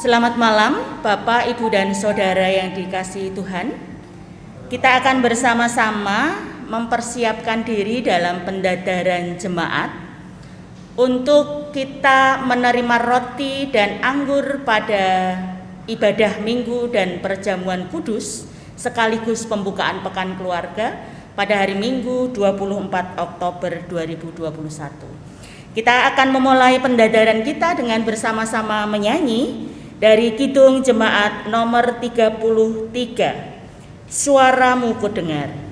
Selamat malam Bapak, Ibu, dan Saudara yang dikasihi Tuhan. Kita akan bersama-sama mempersiapkan diri dalam pendadaran jemaat untuk kita menerima roti dan anggur pada ibadah minggu dan perjamuan kudus sekaligus pembukaan pekan keluarga pada hari Minggu 24 Oktober 2021. Kita akan memulai pendadaran kita dengan bersama-sama menyanyi dari Kidung Jemaat nomor 33, Suaramu Kudengar.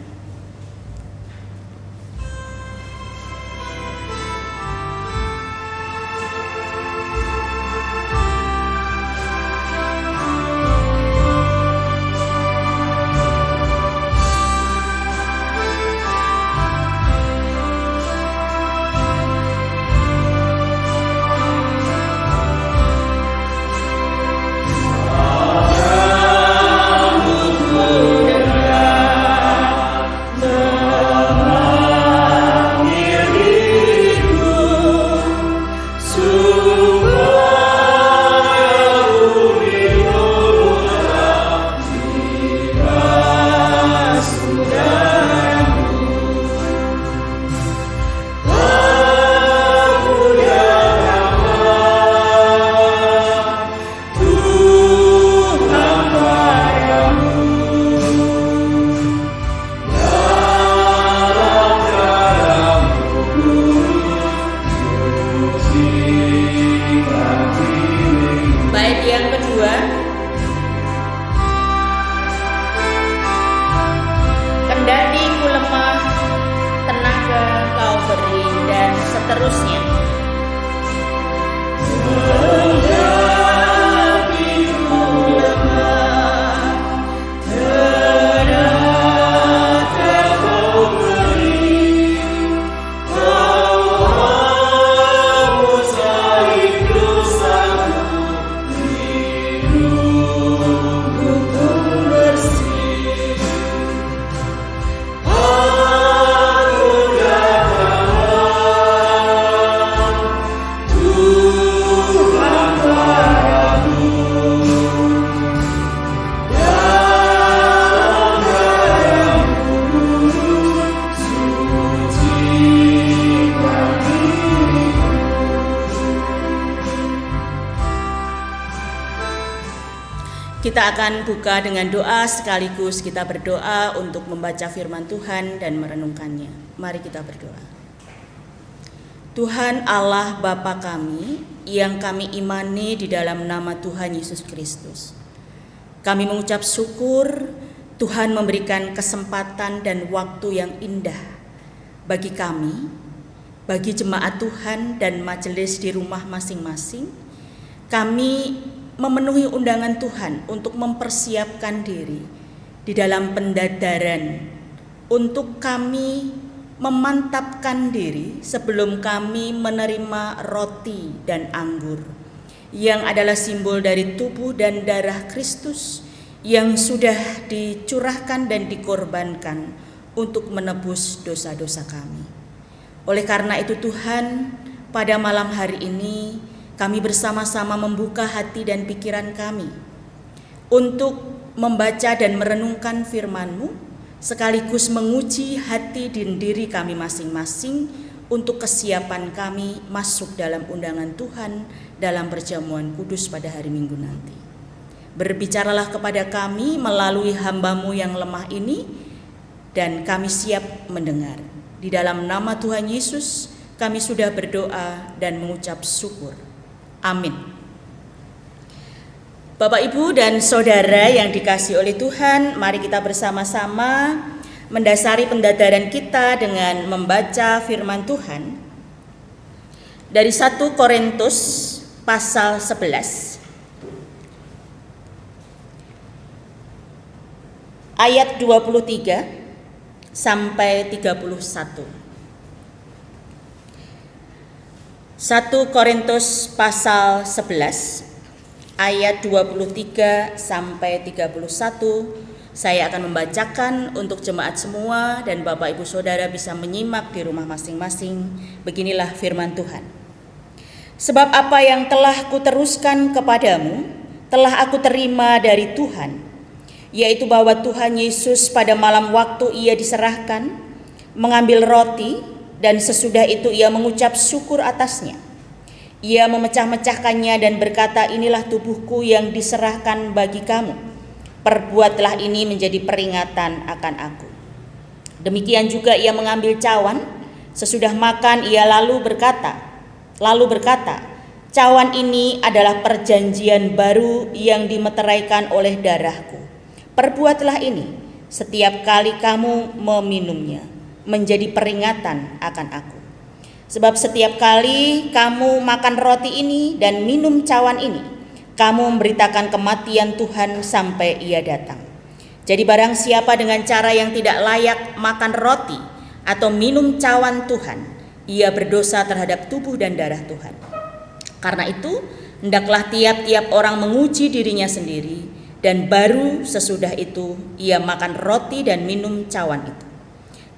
Kita akan buka dengan doa sekaligus kita berdoa untuk membaca firman Tuhan dan merenungkannya. Mari kita berdoa. Tuhan Allah Bapa kami yang kami imani di dalam nama Tuhan Yesus Kristus. Kami mengucap syukur Tuhan memberikan kesempatan dan waktu yang indah bagi kami, bagi jemaat Tuhan dan majelis di rumah masing-masing. Kami memenuhi undangan Tuhan untuk mempersiapkan diri di dalam pendadaran, untuk kami memantapkan diri sebelum kami menerima roti dan anggur yang adalah simbol dari tubuh dan darah Kristus yang sudah dicurahkan dan dikorbankan untuk menebus dosa-dosa kami. Oleh karena itu Tuhan, pada malam hari ini kami bersama-sama membuka hati dan pikiran kami untuk membaca dan merenungkan firman-Mu, sekaligus menguji hati dan diri kami masing-masing untuk kesiapan kami masuk dalam undangan Tuhan dalam perjamuan kudus pada hari Minggu nanti. Berbicaralah kepada kami melalui hamba-Mu yang lemah ini, dan kami siap mendengar. Di dalam nama Tuhan Yesus kami sudah berdoa dan mengucap syukur. Amin. Bapak, Ibu, dan Saudara yang dikasihi oleh Tuhan, mari kita bersama-sama mendasari pendadaran kita dengan membaca firman Tuhan dari 1 Korintus pasal 11 ayat 23 sampai 31. 1 Korintus pasal 11 ayat 23 sampai 31. Saya akan membacakan untuk jemaat semua dan Bapak Ibu Saudara bisa menyimak di rumah masing-masing. Beginilah firman Tuhan. Sebab apa yang telah kuteruskan kepadamu, telah aku terima dari Tuhan, yaitu bahwa Tuhan Yesus pada malam waktu ia diserahkan, mengambil roti dan sesudah itu ia mengucap syukur atasnya. Ia memecah-mecahkannya dan berkata, inilah tubuhku yang diserahkan bagi kamu. Perbuatlah ini menjadi peringatan akan aku. Demikian juga ia mengambil cawan. Sesudah makan ia lalu berkata, cawan ini adalah perjanjian baru yang dimeteraikan oleh darahku. Perbuatlah ini setiap kali kamu meminumnya, menjadi peringatan akan aku. Sebab setiap kali kamu makan roti ini dan minum cawan ini, kamu memberitakan kematian Tuhan sampai ia datang. Jadi barang siapa dengan cara yang tidak layak makan roti atau minum cawan Tuhan, ia berdosa terhadap tubuh dan darah Tuhan. Karena itu, hendaklah tiap-tiap orang menguji dirinya sendiri, dan baru sesudah itu ia makan roti dan minum cawan itu.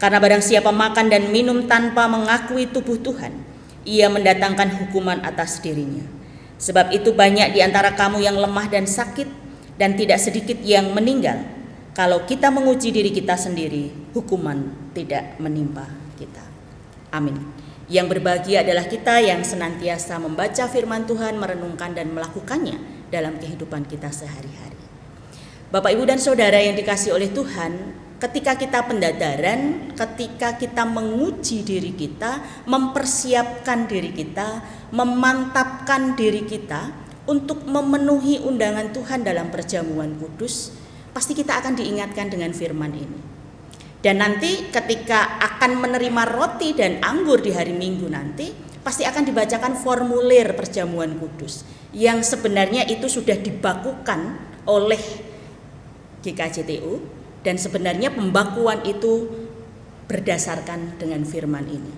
Karena barang siapa makan dan minum tanpa mengakui tubuh Tuhan, ia mendatangkan hukuman atas dirinya. Sebab itu banyak di antara kamu yang lemah dan sakit, dan tidak sedikit yang meninggal. Kalau kita menguji diri kita sendiri, hukuman tidak menimpa kita. Amin. Yang berbahagia adalah kita yang senantiasa membaca firman Tuhan, merenungkan dan melakukannya dalam kehidupan kita sehari-hari. Bapak, Ibu, dan Saudara yang dikasihi oleh Tuhan, ketika kita pendadaran, ketika kita menguji diri kita, mempersiapkan diri kita, memantapkan diri kita untuk memenuhi undangan Tuhan dalam perjamuan kudus, pasti kita akan diingatkan dengan firman ini. Dan nanti ketika akan menerima roti dan anggur di hari Minggu nanti, pasti akan dibacakan formulir perjamuan kudus yang sebenarnya itu sudah dibakukan oleh GKJTU. Dan sebenarnya pembakuan itu berdasarkan dengan firman ini.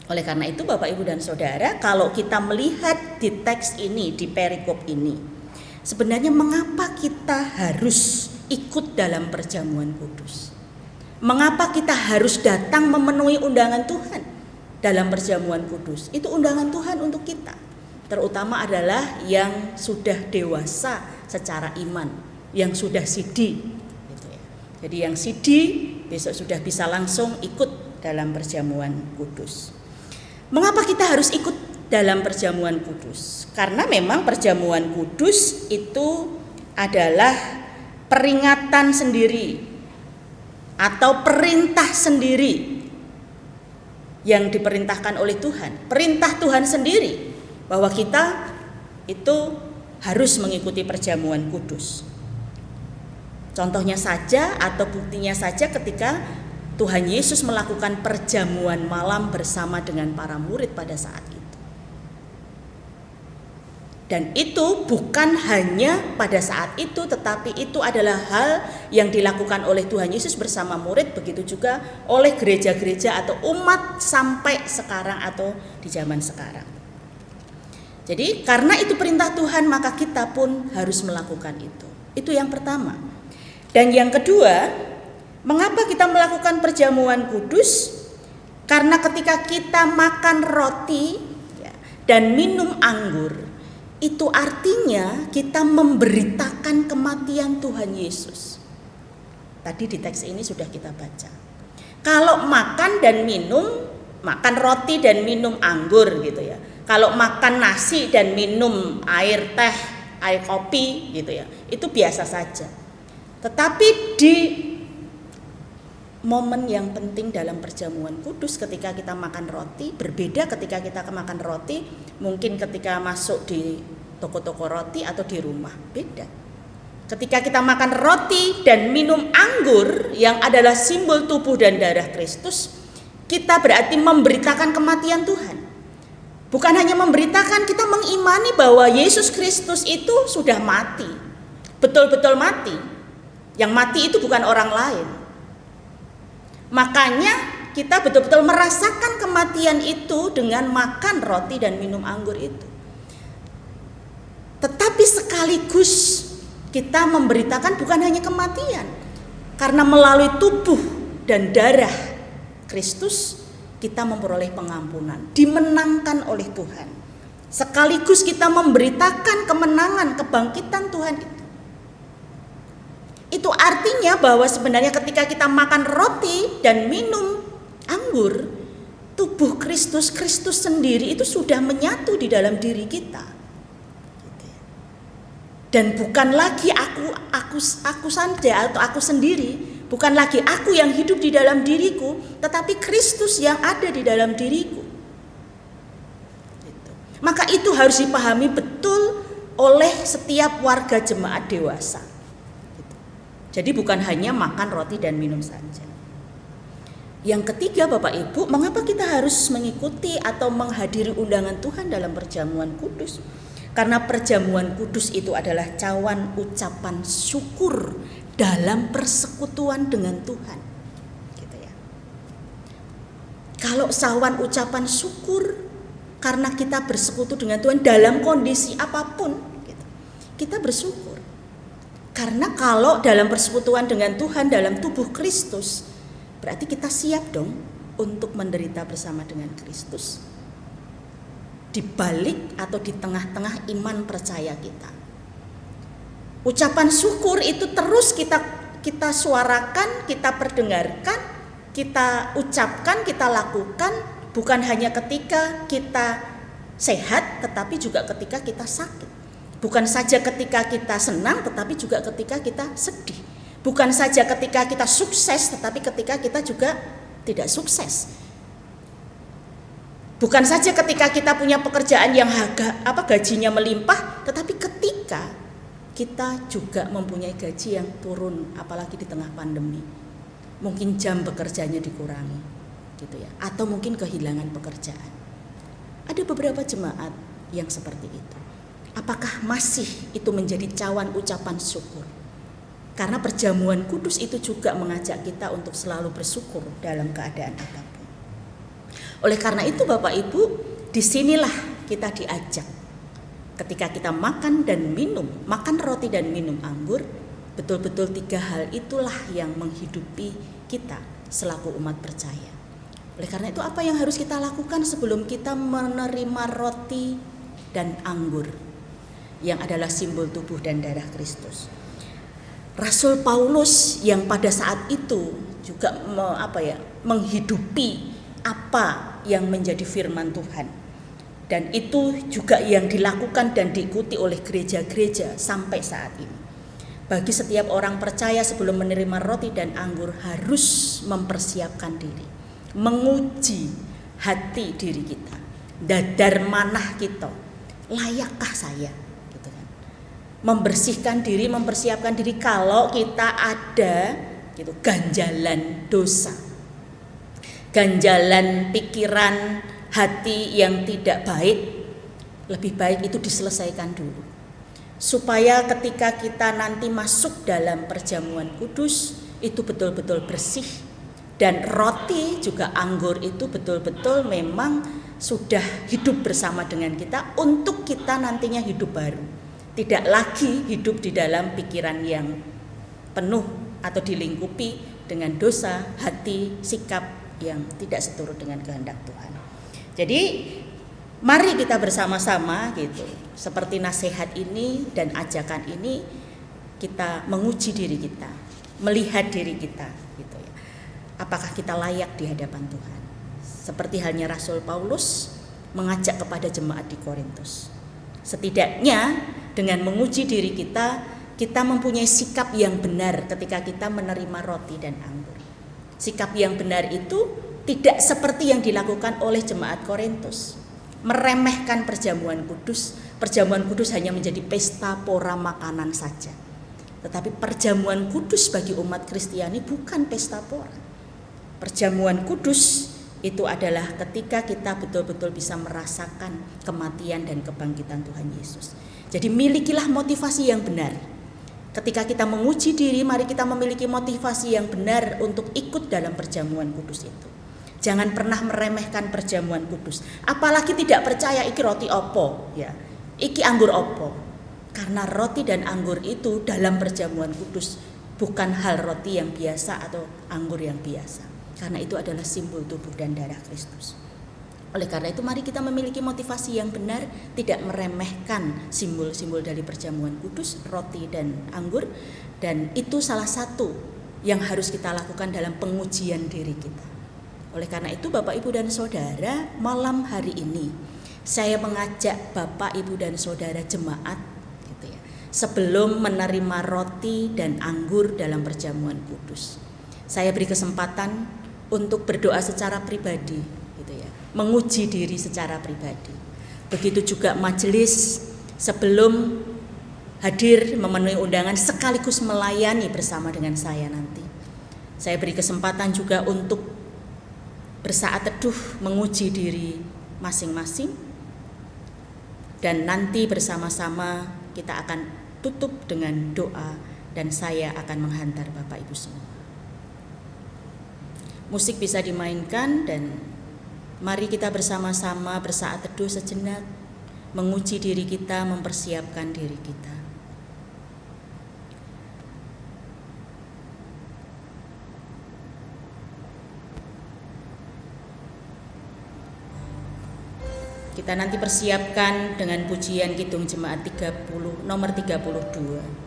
Oleh karena itu Bapak, Ibu, dan Saudara, kalau kita melihat di teks ini, di perikop ini, sebenarnya mengapa kita harus ikut dalam perjamuan kudus? Mengapa kita harus datang memenuhi undangan Tuhan dalam perjamuan kudus? Itu undangan Tuhan untuk kita, terutama adalah yang sudah dewasa secara iman, yang sudah sidi. Jadi yang sidi besok sudah bisa langsung ikut dalam perjamuan kudus. Mengapa kita harus ikut dalam perjamuan kudus? Karena memang perjamuan kudus itu adalah peringatan sendiri atau perintah sendiri yang diperintahkan oleh Tuhan. Perintah Tuhan sendiri bahwa kita itu harus mengikuti perjamuan kudus. Contohnya saja atau buktinya saja ketika Tuhan Yesus melakukan perjamuan malam bersama dengan para murid pada saat itu. Dan itu bukan hanya pada saat itu, tetapi itu adalah hal yang dilakukan oleh Tuhan Yesus bersama murid, begitu juga oleh gereja-gereja atau umat sampai sekarang atau di zaman sekarang. Jadi karena itu perintah Tuhan, maka kita pun harus melakukan itu. Itu yang pertama. Dan yang kedua, mengapa kita melakukan perjamuan kudus? Karena ketika kita makan roti dan minum anggur, itu artinya kita memberitakan kematian Tuhan Yesus. Tadi di teks ini sudah kita baca. Kalau makan dan minum, makan roti dan minum anggur gitu ya. Kalau makan nasi dan minum air teh, air kopi gitu ya, itu biasa saja. Tetapi di momen yang penting dalam perjamuan kudus ketika kita makan roti, berbeda ketika kita makan roti mungkin ketika masuk di toko-toko roti atau di rumah, beda. Ketika kita makan roti dan minum anggur yang adalah simbol tubuh dan darah Kristus, kita berarti memberitakan kematian Tuhan. Bukan hanya memberitakan, kita mengimani bahwa Yesus Kristus itu sudah mati, betul-betul mati. Yang mati itu bukan orang lain. Makanya kita betul-betul merasakan kematian itu dengan makan roti dan minum anggur itu. Tetapi sekaligus kita memberitakan bukan hanya kematian, karena melalui tubuh dan darah Kristus kita memperoleh pengampunan, dimenangkan oleh Tuhan. sekaligus kita memberitakan kemenangan, kebangkitan Tuhan itu. Itu artinya bahwa sebenarnya ketika kita makan roti dan minum anggur, tubuh Kristus, Kristus sendiri itu sudah menyatu di dalam diri kita. Dan bukan lagi aku saja atau aku sendiri, bukan lagi aku yang hidup di dalam diriku, tetapi Kristus yang ada di dalam diriku. Maka itu harus dipahami betul oleh setiap warga jemaat dewasa. Jadi bukan hanya makan roti dan minum saja. Yang ketiga Bapak Ibu, mengapa kita harus mengikuti atau menghadiri undangan Tuhan dalam perjamuan kudus? Karena perjamuan kudus itu adalah cawan ucapan syukur dalam persekutuan dengan Tuhan. Gitu ya. Kalau cawan ucapan syukur karena kita bersekutu dengan Tuhan dalam kondisi apapun, gitu, kita bersyukur. Karena kalau dalam persekutuan dengan Tuhan dalam tubuh Kristus, berarti kita siap dong untuk menderita bersama dengan Kristus. Di balik atau di tengah-tengah iman percaya kita. Ucapan syukur itu terus kita suarakan, kita perdengarkan, kita ucapkan, kita lakukan, bukan hanya ketika kita sehat, tetapi juga ketika kita sakit. Bukan saja ketika kita senang, tetapi juga ketika kita sedih. Bukan saja ketika kita sukses, tetapi ketika kita juga tidak sukses. Bukan saja ketika kita punya pekerjaan yang gajinya melimpah, tetapi ketika kita juga mempunyai gaji yang turun, apalagi di tengah pandemi. Mungkin jam bekerjanya dikurangi, gitu ya, atau mungkin kehilangan pekerjaan. Ada beberapa jemaat yang seperti itu. Apakah masih itu menjadi cawan ucapan syukur? Karena perjamuan kudus itu juga mengajak kita untuk selalu bersyukur dalam keadaan apapun. Oleh karena itu Bapak Ibu, disinilah kita diajak. Ketika kita makan dan minum, makan roti dan minum anggur, betul-betul 3 hal itulah yang menghidupi kita selaku umat percaya. Oleh karena itu apa yang harus kita lakukan sebelum kita menerima roti dan anggur yang adalah simbol tubuh dan darah Kristus? Rasul Paulus yang pada saat itu juga menghidupi apa yang menjadi firman Tuhan, dan itu juga yang dilakukan dan diikuti oleh gereja-gereja sampai saat ini. Bagi setiap orang percaya sebelum menerima roti dan anggur harus mempersiapkan diri, menguji hati diri kita, dadar manah kita, layakkah saya, gitu kan? Membersihkan diri, mempersiapkan diri kalau kita ada gitu ganjalan dosa, ganjalan pikiran hati yang tidak baik, lebih baik itu diselesaikan dulu. Supaya ketika kita nanti masuk dalam perjamuan kudus itu betul-betul bersih, dan roti juga anggur itu betul-betul memang sudah hidup bersama dengan kita untuk kita nantinya hidup baru. Tidak lagi hidup di dalam pikiran yang penuh atau dilingkupi dengan dosa, hati, sikap yang tidak seturut dengan kehendak Tuhan. Jadi mari kita bersama-sama gitu, seperti nasihat ini dan ajakan ini, kita menguji diri kita, melihat diri kita gitu ya. Apakah kita layak di hadapan Tuhan? Seperti halnya Rasul Paulus mengajak kepada jemaat di Korintus. Setidaknya dengan menguji diri kita, kita mempunyai sikap yang benar ketika kita menerima roti dan anggur. Sikap yang benar itu tidak seperti yang dilakukan oleh jemaat Korintus, meremehkan perjamuan kudus. Perjamuan kudus hanya menjadi pesta pora makanan saja. Tetapi perjamuan kudus bagi umat Kristiani bukan pesta pora. Perjamuan kudus itu adalah ketika kita betul-betul bisa merasakan kematian dan kebangkitan Tuhan Yesus. Jadi milikilah motivasi yang benar. Ketika kita menguji diri, mari kita memiliki motivasi yang benar untuk ikut dalam perjamuan kudus itu. Jangan pernah meremehkan perjamuan kudus. Apalagi tidak percaya iki roti opo, ya. Iki anggur opo. Karena roti dan anggur itu dalam perjamuan kudus bukan hal roti yang biasa atau anggur yang biasa. Karena itu adalah simbol tubuh dan darah Kristus. Oleh karena itu mari kita memiliki motivasi yang benar, tidak meremehkan simbol-simbol dari perjamuan kudus, roti dan anggur, dan itu salah satu yang harus kita lakukan dalam pengujian diri kita. Oleh karena itu Bapak, Ibu, dan Saudara, malam hari ini saya mengajak Bapak, Ibu, dan Saudara jemaat gitu ya, sebelum menerima roti dan anggur dalam perjamuan kudus, saya beri kesempatan untuk berdoa secara pribadi gitu ya, menguji diri secara pribadi. Begitu juga majelis sebelum hadir memenuhi undangan sekaligus melayani bersama dengan saya nanti. Saya beri kesempatan juga untuk bersaat teduh menguji diri masing-masing, dan nanti bersama-sama kita akan tutup dengan doa dan saya akan menghantar Bapak Ibu semua. Musik bisa dimainkan dan mari kita bersama-sama bersaat teduh sejenak, menguji diri kita, mempersiapkan diri kita. Kita nanti persiapkan dengan pujian Kidung Jemaat 30 nomor 32.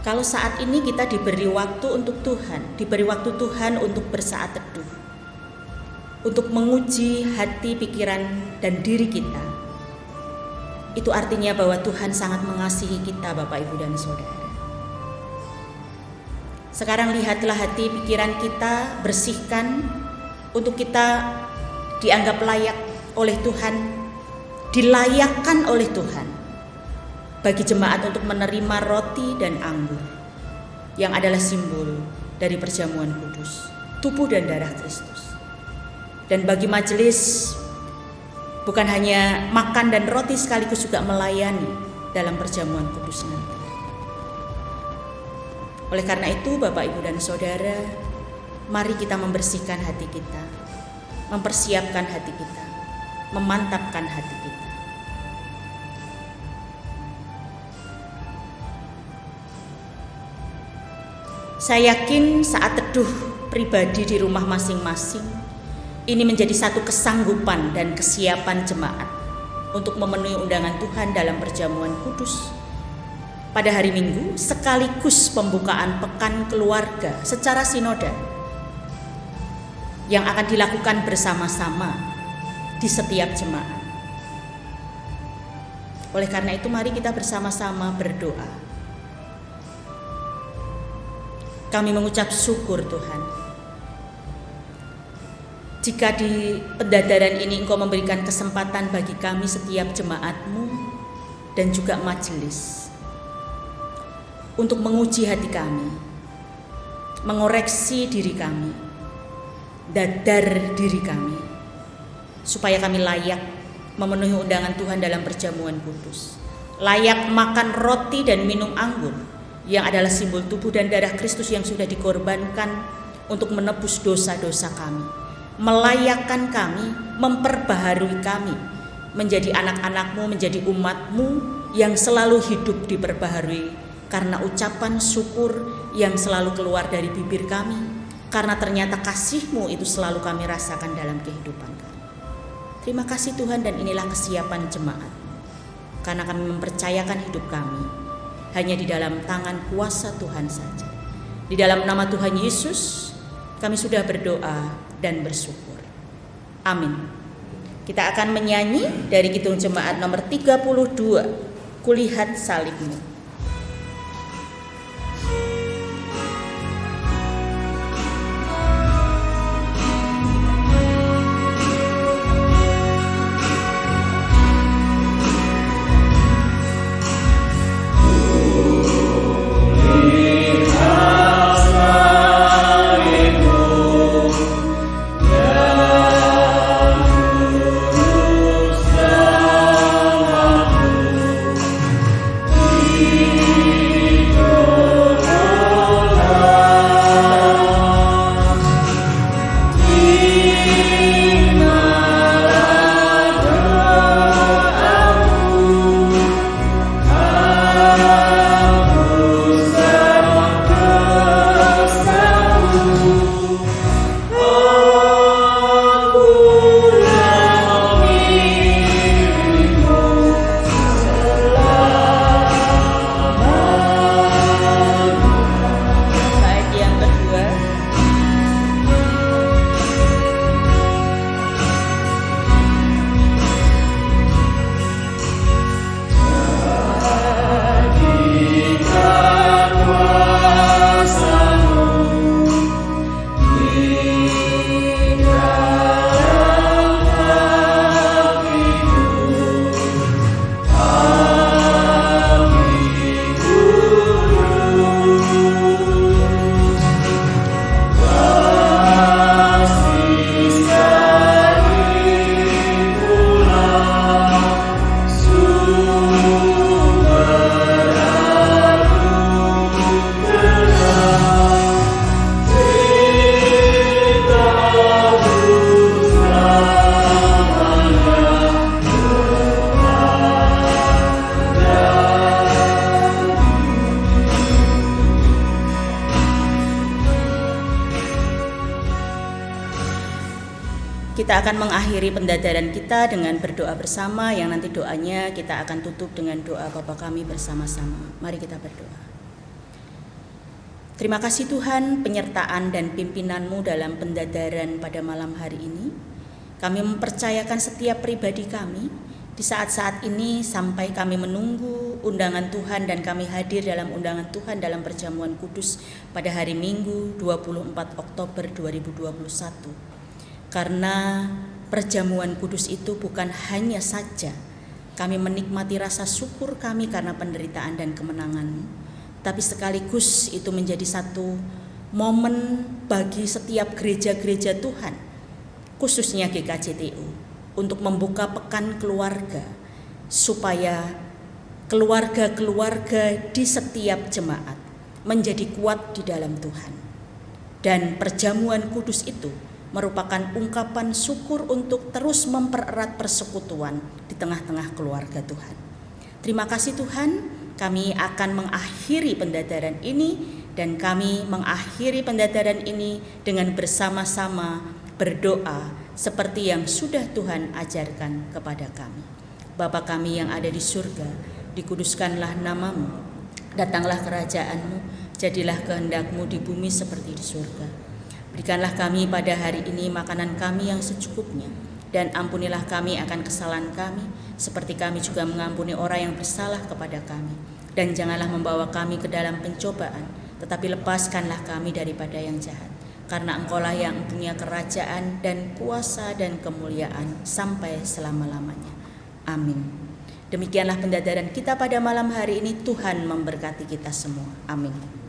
Kalau saat ini kita diberi waktu untuk Tuhan, diberi waktu Tuhan untuk bersaat teduh, untuk menguji hati, pikiran, dan diri kita, itu artinya bahwa Tuhan sangat mengasihi kita, Bapak, Ibu, dan Saudara. Sekarang lihatlah hati, pikiran kita, bersihkan untuk kita dianggap layak oleh Tuhan, dilayakkan oleh Tuhan bagi jemaat untuk menerima roti dan anggur yang adalah simbol dari perjamuan kudus, tubuh dan darah Kristus. Dan bagi majelis bukan hanya makan dan roti, sekaligus juga melayani dalam perjamuan kudus nanti. Oleh karena itu Bapak, Ibu, dan Saudara, mari kita membersihkan hati kita, mempersiapkan hati kita, memantapkan hati kita. Saya yakin saat teduh pribadi di rumah masing-masing ini menjadi satu kesanggupan dan kesiapan jemaat untuk memenuhi undangan Tuhan dalam perjamuan kudus pada hari Minggu, sekaligus pembukaan pekan keluarga secara sinodal yang akan dilakukan bersama-sama di setiap jemaat. Oleh karena itu mari kita bersama-sama berdoa. Kami mengucap syukur Tuhan, jika di pendadaran ini Engkau memberikan kesempatan bagi kami setiap jemaat-Mu dan juga majelis untuk menguji hati kami, mengoreksi diri kami, dadar diri kami, supaya kami layak memenuhi undangan Tuhan dalam perjamuan kudus, layak makan roti dan minum anggur yang adalah simbol tubuh dan darah Kristus yang sudah dikorbankan untuk menebus dosa-dosa kami, melayakkan kami, memperbaharui kami menjadi anak-anak-Mu, menjadi umat-Mu yang selalu hidup diperbaharui karena ucapan syukur yang selalu keluar dari bibir kami, karena ternyata kasih-Mu itu selalu kami rasakan dalam kehidupan kami. Terima kasih Tuhan, dan inilah kesiapan jemaat, karena kami mempercayakan hidup kami hanya di dalam tangan kuasa Tuhan saja. Di dalam nama Tuhan Yesus kami sudah berdoa dan bersyukur. Amin. Kita akan menyanyi dari Kidung Jemaat nomor 32, Kulihat Salib-Mu. Ku kita akan mengakhiri pendadaran kita dengan berdoa bersama, yang nanti doanya kita akan tutup dengan doa Bapa Kami bersama-sama. Mari kita berdoa. Terima kasih Tuhan penyertaan dan pimpinan-Mu dalam pendadaran pada malam hari ini. Kami mempercayakan setiap pribadi kami di saat-saat ini sampai kami menunggu undangan Tuhan dan kami hadir dalam undangan Tuhan dalam perjamuan kudus pada hari Minggu 24 Oktober 2021. Karena perjamuan kudus itu bukan hanya saja kami menikmati rasa syukur kami karena penderitaan dan kemenangan-Mu, tapi sekaligus itu menjadi satu momen bagi setiap gereja-gereja Tuhan, khususnya GKJTU, untuk membuka pekan keluarga, supaya keluarga-keluarga di setiap jemaat menjadi kuat di dalam Tuhan. Dan perjamuan kudus itu merupakan ungkapan syukur untuk terus mempererat persekutuan di tengah-tengah keluarga Tuhan. Terima kasih Tuhan, kami akan mengakhiri pendadaran ini dan kami mengakhiri pendadaran ini dengan bersama-sama berdoa seperti yang sudah Tuhan ajarkan kepada kami. Bapa kami yang ada di surga, dikuduskanlah nama-Mu, datanglah kerajaan-Mu, jadilah kehendak-Mu di bumi seperti di surga. Berikanlah kami pada hari ini makanan kami yang secukupnya, dan ampunilah kami akan kesalahan kami, seperti kami juga mengampuni orang yang bersalah kepada kami. Dan janganlah membawa kami ke dalam pencobaan, tetapi lepaskanlah kami daripada yang jahat. Karena Engkaulah yang punya kerajaan dan kuasa dan kemuliaan sampai selama-lamanya. Amin. Demikianlah pendadaran kita pada malam hari ini. Tuhan memberkati kita semua. Amin.